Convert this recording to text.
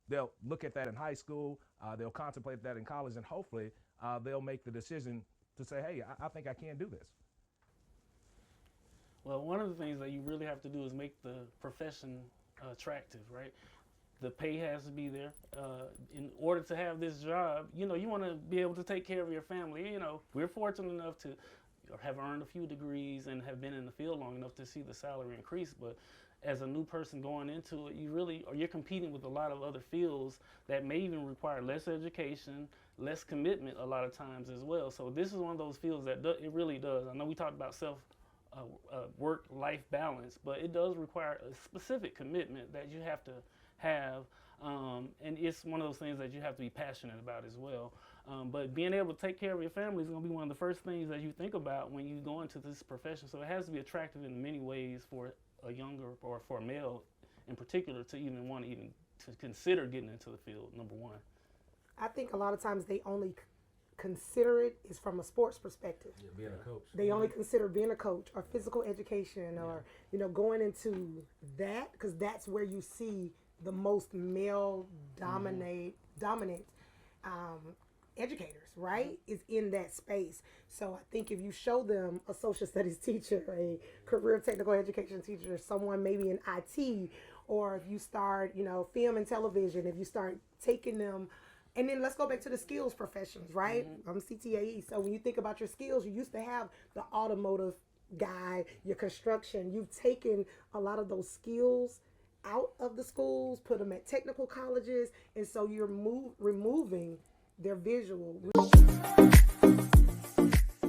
they'll look at that in high school, they'll contemplate that in college, and hopefully they'll make the decision to say, hey, I think I can do this. Well, one of the things that you really have to do is make the profession attractive, right? The pay has to be there. In order to have this job, you want to be able to take care of your family. We're fortunate enough to have earned a few degrees and have been in the field long enough to see the salary increase. But as a new person going into it, you're competing with a lot of other fields that may even require less education, less commitment a lot of times as well. So this is one of those fields that it really does. I know we talked about work-life balance, but it does require a specific commitment that you have to have, and it's one of those things that you have to be passionate about as well. But being able to take care of your family is going to be one of the first things that you think about when you go into this profession. So it has to be attractive in many ways for a younger or for a male in particular to even want to even to consider getting into the field. Number one, I think a lot of times they only consider it is from a sports perspective. Yeah, being a coach. They only consider being a coach or physical education or going into that because that's where you see the most male dominant educators, right? Is in that space. So I think if you show them a social studies teacher, a career technical education teacher, someone maybe in IT, or if you start, film and television, if you start taking them. And then let's go back to the skills professions, right? I'm CTAE. So when you think about your skills, you used to have the automotive guy, your construction. You've taken a lot of those skills out of the schools, put them at technical colleges, and so you're removing their visual.